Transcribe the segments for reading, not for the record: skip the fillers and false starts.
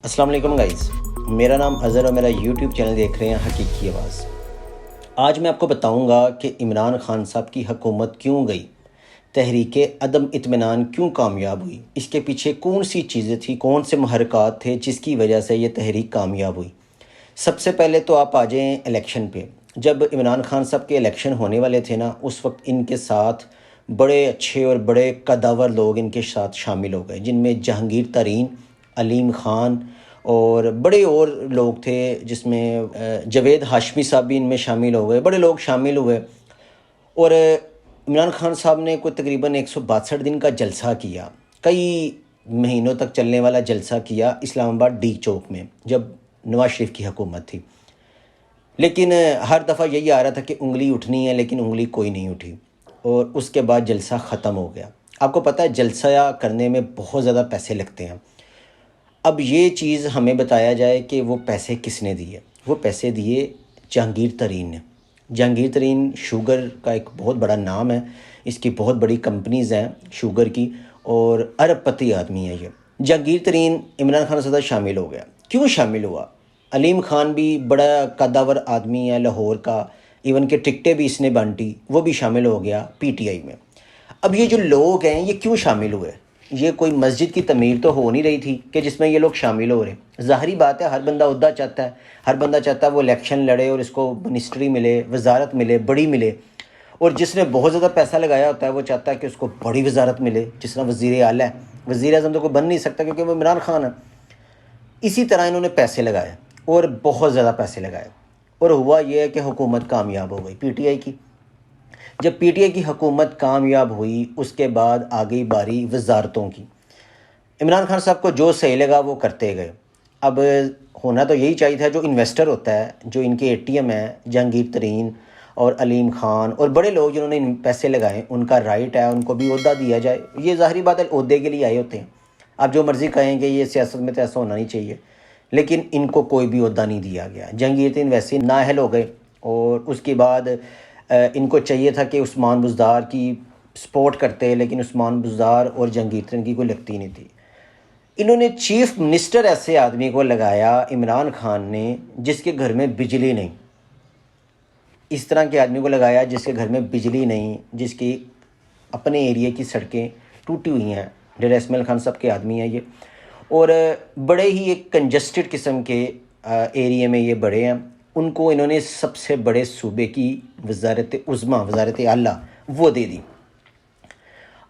السلام علیکم گائز، میرا نام اظہر اور میرا یوٹیوب چینل دیکھ رہے ہیں حقیقی آواز۔ آج میں آپ کو بتاؤں گا کہ عمران خان صاحب کی حکومت کیوں گئی، تحریک عدم اطمینان کیوں کامیاب ہوئی، اس کے پیچھے کون سی چیزیں تھیں، کون سے محرکات تھے جس کی وجہ سے یہ تحریک کامیاب ہوئی۔ سب سے پہلے تو آپ آ جائیں الیکشن پہ۔ جب عمران خان صاحب کے الیکشن ہونے والے تھے نا، اس وقت ان کے ساتھ بڑے اچھے اور بڑے قداور لوگ ان کے ساتھ شامل ہو گئے، جن میں جہانگیر ترین، علیم خان اور بڑے اور لوگ تھے، جس میں جاوید ہاشمی صاحب بھی ان میں شامل ہو گئے، بڑے لوگ شامل ہوئے۔ اور عمران خان صاحب نے کوئی تقریباً 162 دن کا جلسہ کیا، کئی مہینوں تک چلنے والا جلسہ کیا اسلام آباد ڈی چوک میں، جب نواز شریف کی حکومت تھی۔ لیکن ہر دفعہ یہی آ رہا تھا کہ انگلی اٹھنی ہے، لیکن انگلی کوئی نہیں اٹھی، اور اس کے بعد جلسہ ختم ہو گیا۔ آپ کو پتہ ہے جلسہ کرنے میں بہت زیادہ پیسے لگتے ہیں۔ اب یہ چیز ہمیں بتایا جائے کہ وہ پیسے کس نے دیے۔ وہ پیسے دیے جہانگیر ترین نے۔ جہانگیر ترین شوگر کا ایک بہت بڑا نام ہے، اس کی بہت بڑی کمپنیز ہیں شوگر کی، اور ارب پتی آدمی ہے یہ۔ جہانگیر ترین عمران خان سے شامل ہو گیا۔ کیوں شامل ہوا؟ علیم خان بھی بڑا قداور آدمی ہے لاہور کا، ایون کہ ٹکٹیں بھی اس نے بانٹی، وہ بھی شامل ہو گیا پی ٹی آئی میں۔ اب یہ جو لوگ ہیں یہ کیوں شامل ہوئے؟ یہ کوئی مسجد کی تعمیر تو ہو نہیں رہی تھی کہ جس میں یہ لوگ شامل ہو رہے۔ ظاہری بات ہے، ہر بندہ عہدہ چاہتا ہے، ہر بندہ چاہتا ہے وہ الیکشن لڑے اور اس کو منسٹری ملے، وزارت ملے، بڑی ملے، اور جس نے بہت زیادہ پیسہ لگایا ہوتا ہے وہ چاہتا ہے کہ اس کو بڑی وزارت ملے۔ جس طرح وزیر اعلیٰ ہے، وزیر اعظم تو کوئی بن نہیں سکتا کیونکہ وہ عمران خان ہے۔ اسی طرح انہوں نے پیسے لگائے، اور بہت زیادہ پیسے لگائے، اور ہوا یہ ہے کہ حکومت کامیاب ہو گئی پی ٹی آئی کی۔ جب پی ٹی آئی کی حکومت کامیاب ہوئی، اس کے بعد آ گئی باری وزارتوں کی۔ عمران خان صاحب کو جو صحیح لگا وہ کرتے گئے۔ اب ہونا تو یہی چاہیے تھا، جو انویسٹر ہوتا ہے، جو ان کے اے ٹی ایم ہے، جہانگیر ترین اور علیم خان اور بڑے لوگ جنہوں نے پیسے لگائے، ان کا رائٹ ہے ان کو بھی عہدہ دیا جائے۔ یہ ظاہری بات ہے، عہدے کے لیے آئے ہوتے ہیں۔ آپ جو مرضی کہیں کہ یہ سیاست میں تو ایسا ہونا نہیں چاہیے، لیکن ان کو کوئی بھی عہدہ نہیں دیا گیا۔ جہانگیر ترین ویسے ہی نااہل ہو گئے، اور اس کے بعد ان کو چاہیے تھا کہ عثمان بزدار کی سپورٹ کرتے، لیکن عثمان بزدار اور جہانگیر ترین کی کوئی لگتی نہیں تھی۔ انہوں نے چیف منسٹر ایسے آدمی کو لگایا عمران خان نے جس کے گھر میں بجلی نہیں، اس طرح کے آدمی کو لگایا جس کے گھر میں بجلی نہیں، جس کی اپنے ایریے کی سڑکیں ٹوٹی ہوئی ہیں۔ ڈیرہ اسماعیل خان صاحب کے آدمی ہیں یہ، اور بڑے ہی ایک کنجسٹڈ قسم کے ایریے میں یہ بڑے ہیں۔ ان کو انہوں نے سب سے بڑے صوبے کی وزارت عظمیٰ، وزارت اعلیٰ وہ دے دی۔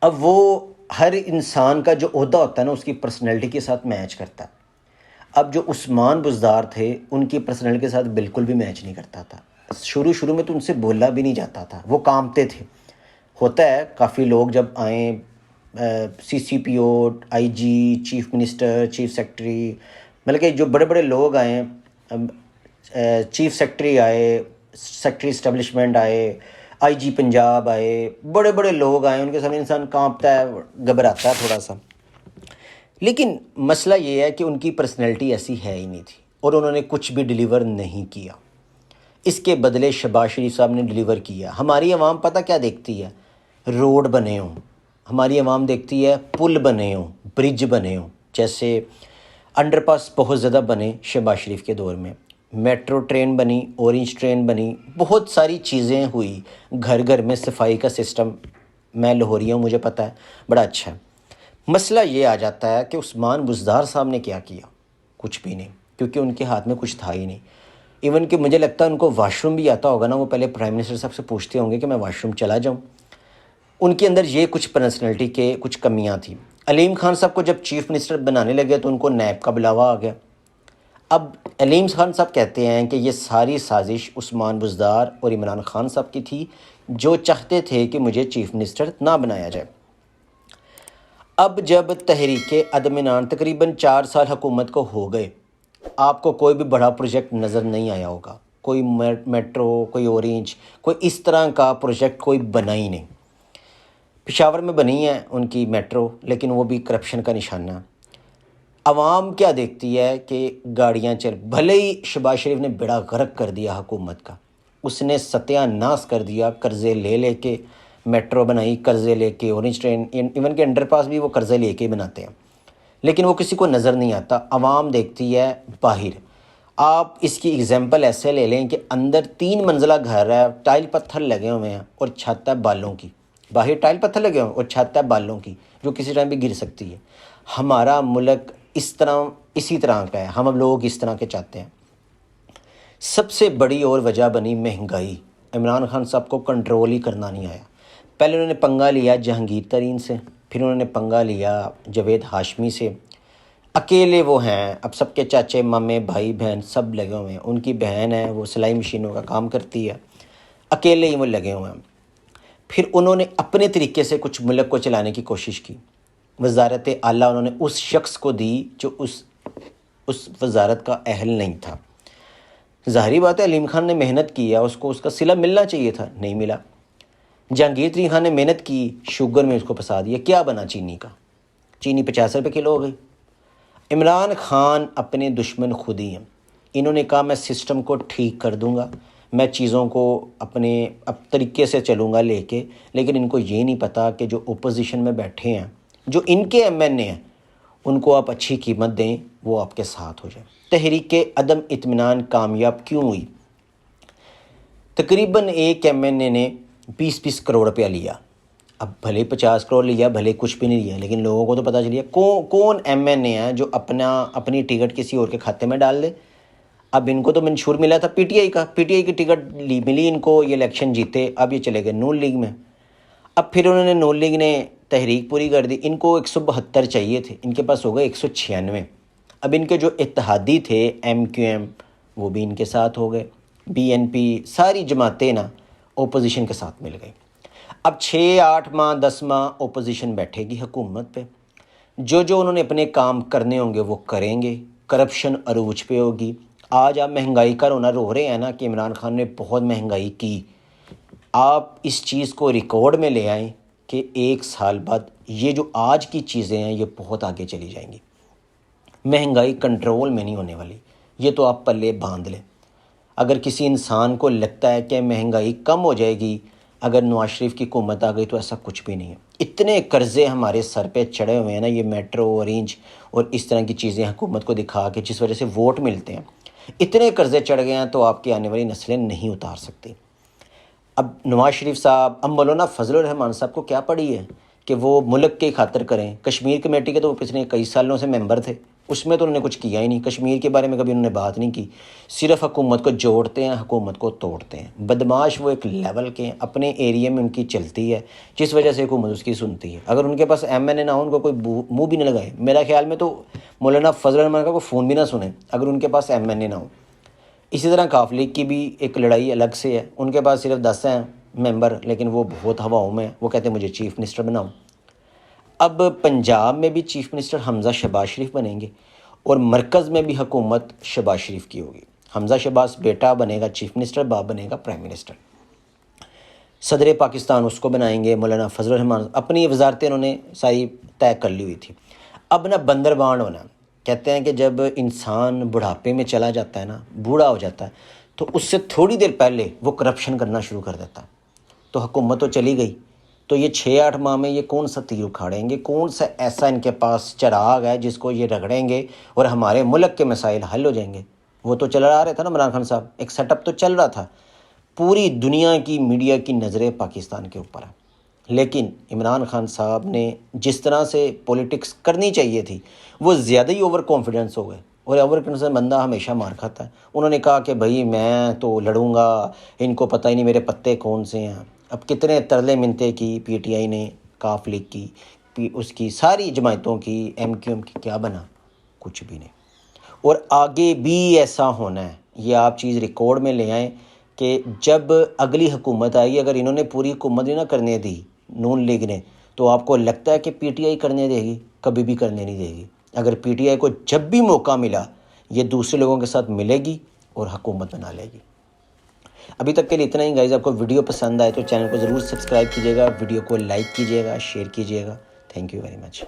اب وہ ہر انسان کا جو عہدہ ہوتا ہے نا، اس کی پرسنالٹی کے ساتھ میچ کرتا ہے۔ اب جو عثمان بزدار تھے، ان کی پرسنالٹی کے ساتھ بالکل بھی میچ نہیں کرتا تھا۔ شروع میں تو ان سے بولا بھی نہیں جاتا تھا، وہ کانپتے تھے۔ ہوتا ہے کافی لوگ جب آئیں، سی سی پی او، آئی جی، چیف منسٹر، چیف سیکرٹری، مطلب کہ جو بڑے بڑے لوگ آئیں، چیف سیکرٹری آئے، سیکرٹری اسٹیبلشمنٹ آئے، آئی جی پنجاب آئے، بڑے بڑے لوگ آئے، ان کے سامنے انسان کانپتا ہے، گھبراتا ہے تھوڑا سا۔ لیکن مسئلہ یہ ہے کہ ان کی پرسنالٹی ایسی ہے ہی نہیں تھی، اور انہوں نے کچھ بھی ڈیلیور نہیں کیا۔ اس کے بدلے شہباز شریف صاحب نے ڈیلیور کیا۔ ہماری عوام پتہ کیا دیکھتی ہے؟ روڈ بنے ہوں، ہماری عوام دیکھتی ہے پل بنے ہوں، برج بنے ہوں، جیسے انڈر پاس بہت زیادہ بنے شہباز شریف کے دور میں، میٹرو ٹرین بنی، اورنج ٹرین بنی، بہت ساری چیزیں ہوئی، گھر گھر میں صفائی کا سسٹم۔ میں لاہوری ہوں، مجھے پتہ ہے، بڑا اچھا ہے۔ مسئلہ یہ آ جاتا ہے کہ عثمان بزدار صاحب نے کیا کیا؟ کچھ بھی نہیں، کیونکہ ان کے ہاتھ میں کچھ تھا ہی نہیں۔ ایون کہ مجھے لگتا ہے ان کو واش روم بھی آتا ہوگا نا، وہ پہلے پرائم منسٹر صاحب سے پوچھتے ہوں گے کہ میں واش روم چلا جاؤں۔ ان کے اندر یہ کچھ پرسنالٹی کے کچھ کمیاں تھیں۔ علیم خان صاحب کو جب چیف منسٹر بنانے لگے تو ان کو نیب کا بلاوا آ گیا۔ اب علیم خان صاحب کہتے ہیں کہ یہ ساری سازش عثمان بزدار اور عمران خان صاحب کی تھی، جو چاہتے تھے کہ مجھے چیف منسٹر نہ بنایا جائے۔ اب جب تحریک عدم اطمینان تقریباً 4 سال حکومت کو ہو گئے، آپ کو کوئی بھی بڑا پروجیکٹ نظر نہیں آیا ہوگا، کوئی میٹرو، کوئی اورنج، کوئی اس طرح کا پروجیکٹ کوئی بنا ہی نہیں۔ پشاور میں بنی ہے ان کی میٹرو، لیکن وہ بھی کرپشن کا نشانہ۔ عوام کیا دیکھتی ہے کہ گاڑیاں بھلے ہی شہباز شریف نے بیڑا غرق کر دیا حکومت کا، اس نے ستیہ ناش کر دیا، قرضے لے کے میٹرو بنائی، قرضے لے کے اورنج ٹرین، ایون کہ انڈر پاس بھی وہ قرضے لے کے ہی بناتے ہیں۔ لیکن وہ کسی کو نظر نہیں آتا، عوام دیکھتی ہے باہر۔ آپ اس کی اگزامپل ایسے لے لیں کہ اندر 3 منزلہ گھر ہے، ٹائل پتھر لگے ہوئے ہیں اور چھت ہے بالوں کی، باہر ٹائل پتھر لگے ہوئے ہیں اور چھت ہے بالوں کی جو کسی ٹائم بھی گر سکتی ہے۔ ہمارا ملک اسی طرح کا ہے، ہم اب لوگ اس طرح کے چاہتے ہیں۔ سب سے بڑی اور وجہ بنی مہنگائی۔ عمران خان صاحب کو کنٹرول ہی کرنا نہیں آیا۔ پہلے انہوں نے پنگا لیا جہانگیر ترین سے، پھر انہوں نے پنگا لیا جاوید ہاشمی سے۔ اکیلے وہ ہیں، اب سب کے چاچے مامے بھائی بہن سب لگے ہوئے ہیں۔ ان کی بہن ہے، وہ سلائی مشینوں کا کام کرتی ہے، اکیلے ہی وہ لگے ہوئے ہیں۔ پھر انہوں نے اپنے طریقے سے کچھ ملک کو چلانے کی کوشش کی۔ وزارت اعلیٰ انہوں نے اس شخص کو دی جو اس وزارت کا اہل نہیں تھا۔ ظاہری بات ہے علیم خان نے محنت کی ہے، اس کو اس کا صلہ ملنا چاہیے تھا، نہیں ملا۔ جہانگیر ترین خان نے محنت کی، شوگر میں اس کو پھنسا دیا، کیا بنا چینی کا؟ چینی 50 روپے کلو ہو گئی۔ عمران خان اپنے دشمن خود ہی ہیں۔ انہوں نے کہا میں سسٹم کو ٹھیک کر دوں گا، میں چیزوں کو اپنے طریقے سے چلوں گا لے کے، لیکن ان کو یہ نہیں پتہ کہ جو اپوزیشن میں بیٹھے ہیں، جو ان کے ایم این اے ہیں، ان کو آپ اچھی قیمت دیں، وہ آپ کے ساتھ ہو جائیں۔ تحریک عدم اطمینان کامیاب کیوں ہوئی؟ تقریباً ایک ایم این اے نے 20 کروڑ روپیہ لیا، اب بھلے 50 کروڑ لیا، بھلے کچھ بھی نہیں لیا، لیکن لوگوں کو تو پتہ چلیا کون ایم این اے ہے جو اپنی ٹکٹ کسی اور کے کھاتے میں ڈال دے۔ اب ان کو تو منشور ملا تھا پی ٹی آئی کا، پی ٹی آئی کی ٹکٹ ملی ان کو، یہ الیکشن جیتے، اب یہ چلے گئے نون لیگ میں۔ اب پھر انہوں نے نون لیگ نے تحریک پوری کر دی، ان کو 172 چاہیے تھے، ان کے پاس ہو گئے 196۔ اب ان کے جو اتحادی تھے ایم کیو ایم، وہ بھی ان کے ساتھ ہو گئے، بی این پی، ساری جماعتیں نا اپوزیشن کے ساتھ مل گئی۔ اب 6 8 ماہ 10 ماہ اپوزیشن بیٹھے گی حکومت پہ، جو انہوں نے اپنے کام کرنے ہوں گے وہ کریں گے، کرپشن عروج پہ ہوگی۔ آج آپ مہنگائی کا رونا رو رہے ہیں نا کہ عمران خان نے بہت مہنگائی کی، آپ اس چیز کو ریکارڈ میں لے آئیں کہ 1 سال بعد یہ جو آج کی چیزیں ہیں یہ بہت آگے چلی جائیں گی۔ مہنگائی کنٹرول میں نہیں ہونے والی، یہ تو آپ پلے باندھ لیں۔ اگر کسی انسان کو لگتا ہے کہ مہنگائی کم ہو جائے گی اگر نواز شریف کی حکومت آ گئی، تو ایسا کچھ بھی نہیں ہے۔ اتنے قرضے ہمارے سر پہ چڑھے ہوئے ہیں نا، یہ میٹرو اورینج اور اس طرح کی چیزیں حکومت کو دکھا کے جس وجہ سے ووٹ ملتے ہیں، اتنے قرضے چڑھ گئے ہیں تو آپ کی آنے والی نسلیں نہیں اتار سکتی۔ اب نواز شریف صاحب، اب مولانا فضل الرحمان صاحب کو کیا پڑی ہے کہ وہ ملک کی خاطر کریں؟ کشمیر کمیٹی کے تو وہ پچھلے کئی سالوں سے ممبر تھے، اس میں تو انہوں نے کچھ کیا ہی نہیں، کشمیر کے بارے میں کبھی انہوں نے بات نہیں کی، صرف حکومت کو جوڑتے ہیں، حکومت کو توڑتے ہیں۔ بدماش وہ ایک لیول کے ہیں، اپنے ایریے میں ان کی چلتی ہے، جس وجہ سے حکومت اس کی سنتی ہے۔ اگر ان کے پاس ایم این اے نہ ہو، ان کو کوئی منہ بھی نہ لگائے، میرا خیال میں تو مولانا فضل الرحمان کا کوئی فون بھی نہ سنیں اگر ان کے پاس ایم این اے نہ ہو۔ اسی طرح کاف لیگ کی بھی ایک لڑائی الگ سے ہے، ان کے پاس صرف 10 ہیں ممبر، لیکن وہ بہت ہواؤں میں، وہ کہتے ہیں مجھے چیف منسٹر بناؤ۔ اب پنجاب میں بھی چیف منسٹر حمزہ شہباز شریف بنیں گے اور مرکز میں بھی حکومت شہباز شریف کی ہوگی۔ حمزہ شہباز بیٹا بنے گا چیف منسٹر، باپ بنے گا پرائم منسٹر۔ صدر پاکستان اس کو بنائیں گے مولانا فضل الرحمان۔ اپنی وزارتیں انہوں نے ساری طے کر لی ہوئی تھی۔ اب نا بندر بانڈ ہونا، کہتے ہیں کہ جب انسان بڑھاپے میں چلا جاتا ہے نا، بوڑھا ہو جاتا ہے، تو اس سے تھوڑی دیر پہلے وہ کرپشن کرنا شروع کر دیتا ہے۔ تو حکومت تو چلی گئی، تو یہ 6 8 ماہ میں یہ کون سا تیر اکھاڑیں گے؟ کون سا ایسا ان کے پاس چراغ ہے جس کو یہ رگڑیں گے اور ہمارے ملک کے مسائل حل ہو جائیں گے؟ وہ تو چلا رہا تھا نا عمران خان صاحب، ایک سیٹ اپ تو چل رہا تھا، پوری دنیا کی میڈیا کی نظریں پاکستان کے اوپر ہیں، لیکن عمران خان صاحب نے جس طرح سے پولیٹکس کرنی چاہیے تھی وہ زیادہ ہی اوور کانفیڈنس ہو گئے، اور اوور کانفیڈنس بندہ ہمیشہ مار کھاتا ہے۔ انہوں نے کہا کہ بھائی میں تو لڑوں گا، ان کو پتہ ہی نہیں میرے پتے کون سے ہیں۔ اب کتنے ترلے منتے کی پی ٹی آئی نے، کاف لیگ کی، اس کی ساری جماعتوں کی، ایم کیو ایم کی، کیا بنا؟ کچھ بھی نہیں۔ اور آگے بھی ایسا ہونا ہے، یہ آپ چیز ریکارڈ میں لے آئیں کہ جب اگلی حکومت آئی، اگر انہوں نے پوری حکومت نہیں نہ کرنے دی نون لیگ نے، تو آپ کو لگتا ہے کہ پی ٹی آئی کرنے دے گی؟ کبھی بھی کرنے نہیں دے گی۔ اگر پی ٹی آئی کو جب بھی موقع ملا، یہ دوسرے لوگوں کے ساتھ ملے گی اور حکومت بنا لے گی۔ ابھی تک کے لیے اتنا ہی گائز۔ آپ کو ویڈیو پسند آئے تو چینل کو ضرور سبسکرائب کیجیے گا، ویڈیو کو لائک کیجیے گا، شیئر کیجیے گا۔ Thank you very much.